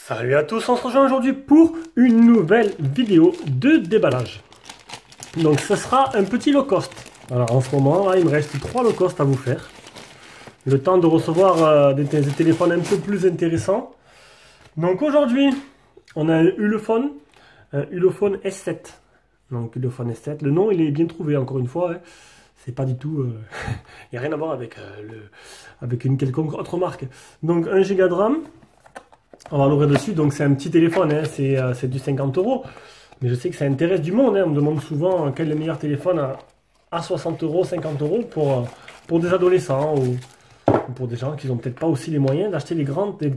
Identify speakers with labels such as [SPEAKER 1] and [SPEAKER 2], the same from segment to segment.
[SPEAKER 1] Salut à tous, on se rejoint aujourd'hui pour une nouvelle vidéo de déballage. Donc ce sera un petit low cost. Alors en ce moment, là, il me reste 3 low cost à vous faire. Le temps de recevoir des téléphones un peu plus intéressants. Donc aujourd'hui, on a un Ulefone S7. Donc Ulefone S7, le nom il est bien trouvé encore une fois. Hein. C'est pas du tout... il n'y a rien à voir avec, avec une quelconque autre marque. Donc 1 Go de RAM. On va l'ouvrir dessus, donc c'est un petit téléphone, hein, c'est du 50 €. Mais je sais que ça intéresse du monde, hein. On me demande souvent quel est le meilleur téléphone à 60 €, 50 € pour des adolescents ou pour des gens qui n'ont peut-être pas aussi les moyens d'acheter des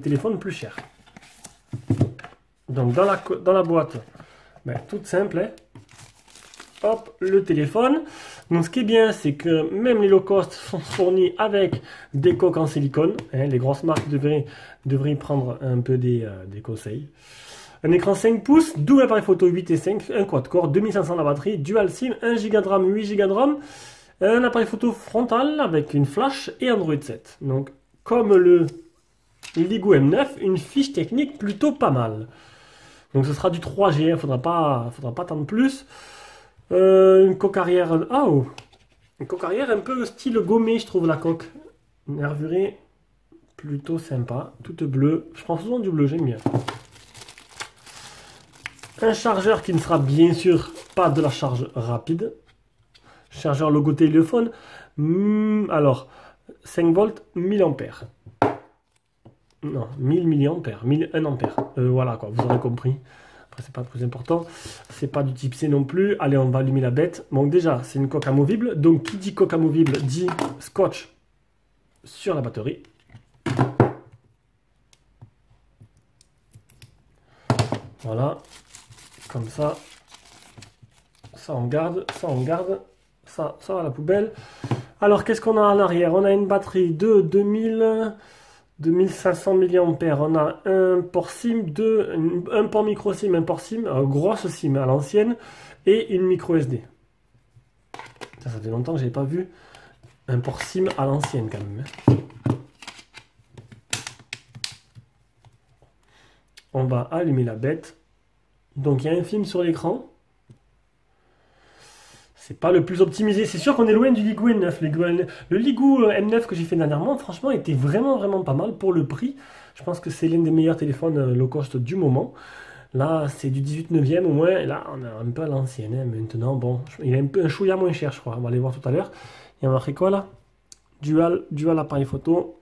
[SPEAKER 1] téléphones plus chers. Donc dans la boîte, toute simple, hein. Hop, le téléphone. Donc ce qui est bien, c'est que même les low cost sont fournis avec des coques en silicone. Hein, les grosses marques devraient y prendre un peu des conseils. Un écran 5 pouces, double appareil photo 8 et 5, un quad-core, 2500 la batterie, dual SIM, 1 Go de RAM, 8 Go de RAM, un appareil photo frontal avec une flash et Android 7. Donc comme le Ligoo M9, une fiche technique plutôt pas mal. Donc ce sera du 3G, il ne faudra pas attendre plus. Une coque arrière, une coque arrière un peu style gommé, je trouve la coque. Nervurée, plutôt sympa, toute bleue. Je prends souvent du bleu, j'aime bien. Un chargeur qui ne sera bien sûr pas de la charge rapide. Chargeur logo téléphone. Alors, 5 volts, 1000 ampères. Non, 1000 milliampères, 1001 ampères. Voilà quoi, vous aurez compris. Après, c'est pas très important. C'est pas du type C non plus. Allez, on va allumer la bête. Donc déjà, c'est une coque amovible. Donc, qui dit coque amovible dit scotch sur la batterie. Voilà. Comme ça. Ça, on garde. Ça, on garde. Ça va à la poubelle. Alors, qu'est-ce qu'on a à l'arrière? On a une batterie de 2500 mAh, on a un port SIM, un port micro SIM, un port SIM, grosse SIM à l'ancienne, et une micro SD. Ça fait longtemps que je n'avais pas vu un port SIM à l'ancienne quand même. On va allumer la bête. Donc il y a un film sur l'écran. C'est pas le plus optimisé. C'est sûr qu'on est loin du Ligoo M9. Le Ligoo M9 que j'ai fait dernièrement, franchement, était vraiment pas mal pour le prix. Je pense que c'est l'un des meilleurs téléphones low cost du moment. Là, c'est du 18/9 au moins. Et là, on a un peu à l'ancienne. Hein. Maintenant, bon, il est un chouïa moins cher, je crois. On va aller voir tout à l'heure. Il y a marqué quoi là? Dual appareil photo.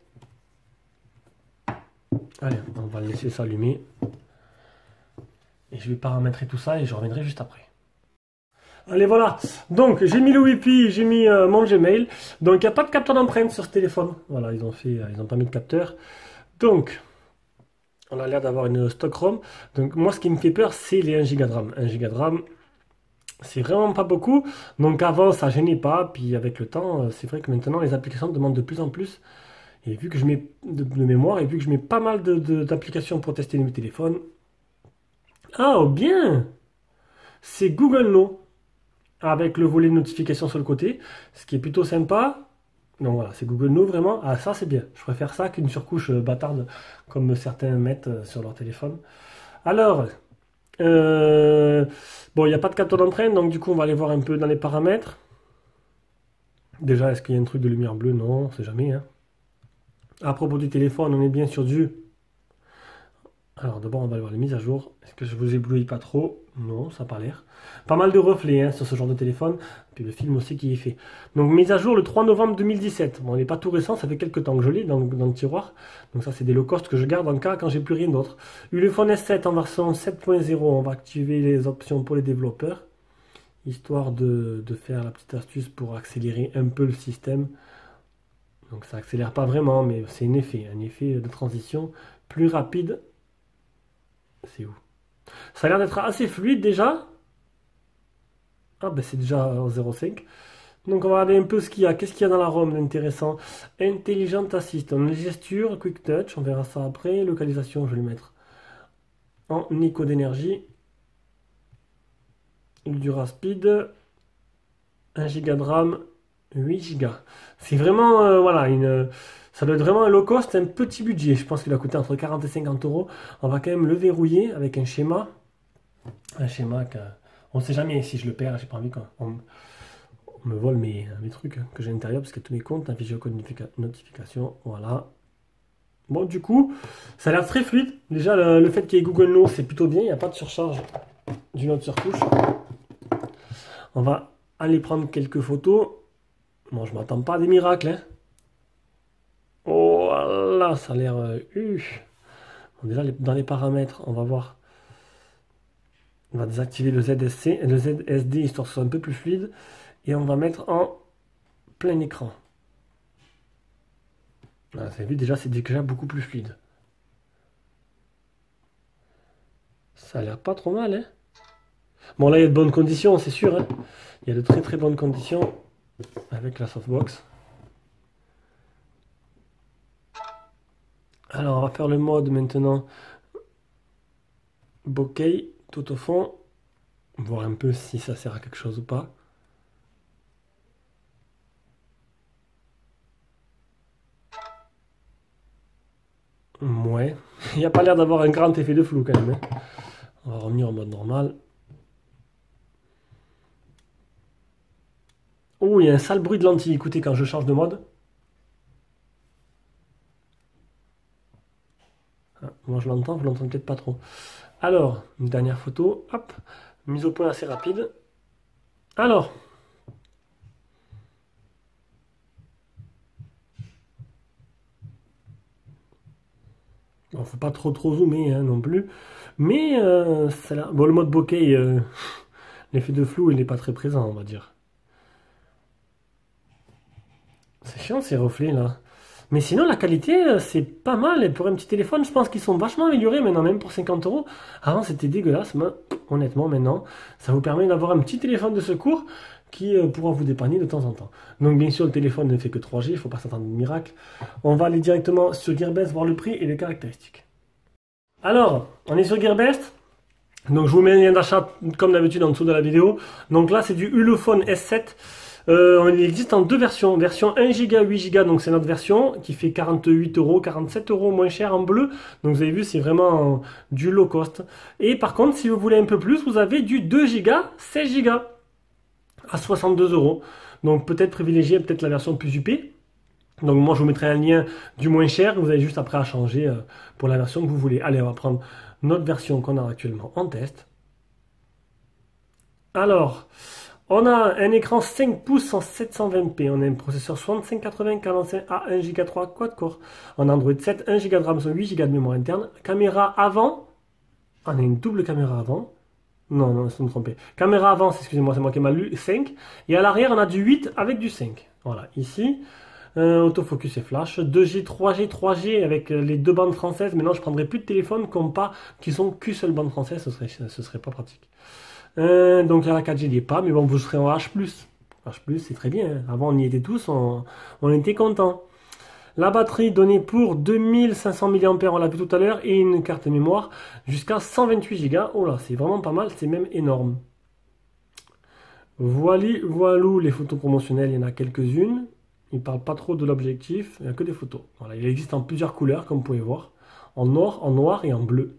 [SPEAKER 1] Allez, on va le laisser s'allumer. Et je vais paramétrer tout ça et je reviendrai juste après. Allez, voilà. Donc, j'ai mis le Wi-Fi, j'ai mis mon Gmail. Donc, il n'y a pas de capteur d'empreinte sur ce téléphone. Voilà, ils ont pas mis de capteur. Donc, on a l'air d'avoir une stock ROM. Donc, moi, ce qui me fait peur, c'est les 1 Go de RAM. 1 Go de RAM, c'est vraiment pas beaucoup. Donc, avant, ça gênait pas. Puis, avec le temps, c'est vrai que maintenant, les applications demandent de plus en plus. Et vu que je mets de mémoire, et vu que je mets pas mal d'applications pour tester mes téléphones. Ah, oh, bien! C'est Google Now. Avec le volet de notification sur le côté, ce qui est plutôt sympa. Donc voilà, c'est Google Now vraiment. Ah, ça c'est bien. Je préfère ça qu'une surcouche bâtarde comme certains mettent sur leur téléphone. Alors, bon, il n'y a pas de capteur d'empreinte, donc du coup on va aller voir un peu dans les paramètres. Déjà, est-ce qu'il y a un truc de lumière bleue? Non, on sait jamais. Hein. À propos du téléphone, on est bien sur du... Alors d'abord on va aller voir les mises à jour. Est-ce que je vous éblouis pas trop? Non, ça n'a pas l'air. Pas mal de reflets hein, sur ce genre de téléphone. Puis le film aussi qui est fait. Donc mise à jour le 3 novembre 2017. Bon, il n'est pas tout récent, ça fait quelques temps que je l'ai dans le tiroir. Donc ça c'est des low cost que je garde en cas quand j'ai plus rien d'autre. Ulefone S7 en version 7.0. On va activer les options pour les développeurs. Histoire de faire la petite astuce pour accélérer un peu le système. Donc ça accélère pas vraiment, mais c'est un effet de transition plus rapide. C'est où? Ça a l'air d'être assez fluide déjà. Ah ben c'est déjà en 0.5. Donc on va regarder un peu ce qu'il y a. Qu'est-ce qu'il y a dans la ROM d'intéressant? Intelligent Assistant, gesture, Quick Touch, on verra ça après. Localisation, je vais le mettre en éco d'énergie. Ultra Speed, 1 Go de RAM, 8 Go. C'est vraiment, voilà, Ça doit être vraiment un low cost, un petit budget. Je pense qu'il va coûter entre 40 et 50 euros. On va quand même le verrouiller avec un schéma. Un schéma on ne sait jamais si je le perds. J'ai pas envie qu'on me vole mes trucs que j'ai à l'intérieur parce que tous mes comptes, un fichier code notification. Voilà. Bon, du coup, ça a l'air très fluide. Déjà, le fait qu'il y ait Google Now, c'est plutôt bien. Il n'y a pas de surcharge d'une autre surcouche. On va aller prendre quelques photos. Bon, je ne m'attends pas à des miracles. Hein. Oh là, ça a l'air... Bon, déjà, dans les paramètres, on va voir. On va désactiver le ZSC, le ZSD, histoire que ce soit un peu plus fluide. Et on va mettre en plein écran. Voilà, vous avez vu, déjà, c'est déjà beaucoup plus fluide. Ça a l'air pas trop mal, hein. Bon, là, il y a de bonnes conditions, c'est sûr. Hein. Il y a de très très bonnes conditions avec la softbox. Alors, on va faire le mode maintenant bokeh, tout au fond. Voir un peu si ça sert à quelque chose ou pas. Ouais, il n'y a pas l'air d'avoir un grand effet de flou quand même. Hein. On va revenir en mode normal. Oh, il y a un sale bruit de lentille. Écoutez, quand je change de mode. Ah, moi je l'entends, vous l'entendez peut-être pas trop. Alors, une dernière photo. Hop, mise au point assez rapide. Alors. Bon, faut pas trop zoomer hein, non plus. Mais bon, le mode bokeh, l'effet de flou, il n'est pas très présent, on va dire. C'est chiant ces reflets là. Mais sinon, la qualité, c'est pas mal. Et pour un petit téléphone, je pense qu'ils sont vachement améliorés maintenant, même pour 50 euros. Avant, c'était dégueulasse. Mais honnêtement, maintenant, ça vous permet d'avoir un petit téléphone de secours qui pourra vous dépanner de temps en temps. Donc, bien sûr, le téléphone ne fait que 3G. Il ne faut pas s'attendre à un miracle. On va aller directement sur Gearbest, voir le prix et les caractéristiques. Alors, on est sur Gearbest. Donc, je vous mets un lien d'achat, comme d'habitude, en dessous de la vidéo. Donc là, c'est du Ulefone S7. Il existe en deux versions. Version 1 Go, 8 Go, donc c'est notre version qui fait 48 euros, 47 euros moins cher en bleu. Donc vous avez vu, c'est vraiment du low cost. Et par contre, si vous voulez un peu plus, vous avez du 2 Go, 16 Go à 62 euros. Donc peut-être privilégier peut-être la version plus UP. Donc moi, je vous mettrai un lien du moins cher. Vous avez juste après à changer pour la version que vous voulez. Allez, on va prendre notre version qu'on a actuellement en test. Alors... On a un écran 5 pouces en 720p, on a un processeur 6580 45A, 1 Go 3 quad-core, on a Android 7, 1 Go de RAM, 8 Go de mémoire interne, caméra avant, on a une double caméra avant, non, je me trompé, caméra avant, excusez-moi, c'est moi qui ai mal lu, 5, et à l'arrière on a du 8 avec du 5, voilà, ici, autofocus et flash, 2G, 3G, 3G avec les deux bandes françaises, maintenant je prendrai plus de téléphones qui sont qu'une seule bande française, ce serait pas pratique. Donc là, la 4G n'y est pas, mais bon, vous serez en H+. H+, c'est très bien. Hein. Avant, on y était tous, on était contents. La batterie donnée pour 2500 mAh, on l'a vu tout à l'heure, et une carte mémoire jusqu'à 128 Go. Oh là, c'est vraiment pas mal, c'est même énorme. Voilà, les photos promotionnelles, il y en a quelques-unes. Il ne parle pas trop de l'objectif, il n'y a que des photos. Voilà, il existe en plusieurs couleurs, comme vous pouvez voir. En or, en noir et en bleu.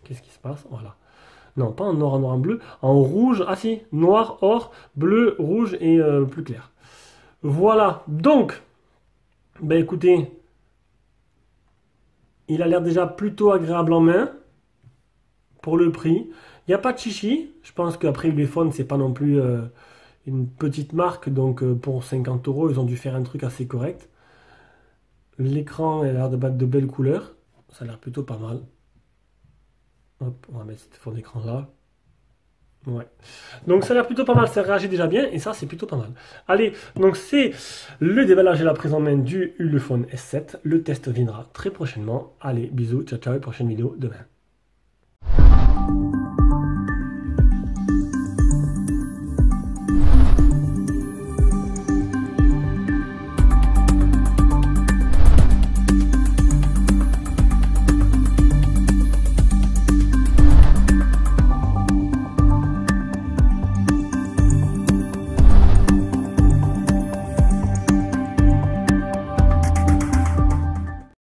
[SPEAKER 1] Qu'est-ce qui se passe? Voilà. Non, pas en noir, en bleu, en rouge, ah si, noir, or, bleu, rouge et plus clair. Voilà, donc, ben écoutez, il a l'air déjà plutôt agréable en main, pour le prix. Il n'y a pas de chichi, je pense qu'après Ulefone, c'est pas non plus une petite marque, donc pour 50 euros, ils ont dû faire un truc assez correct. L'écran a l'air de battre de belles couleurs, ça a l'air plutôt pas mal. Hop, on va mettre cette fond d'écran là. Ouais. Donc ça a l'air plutôt pas mal, ça réagit déjà bien et ça c'est plutôt pas mal. Allez, donc c'est le déballage et la prise en main du Ulefone S7. Le test viendra très prochainement. Allez, bisous, ciao ciao et prochaine vidéo demain.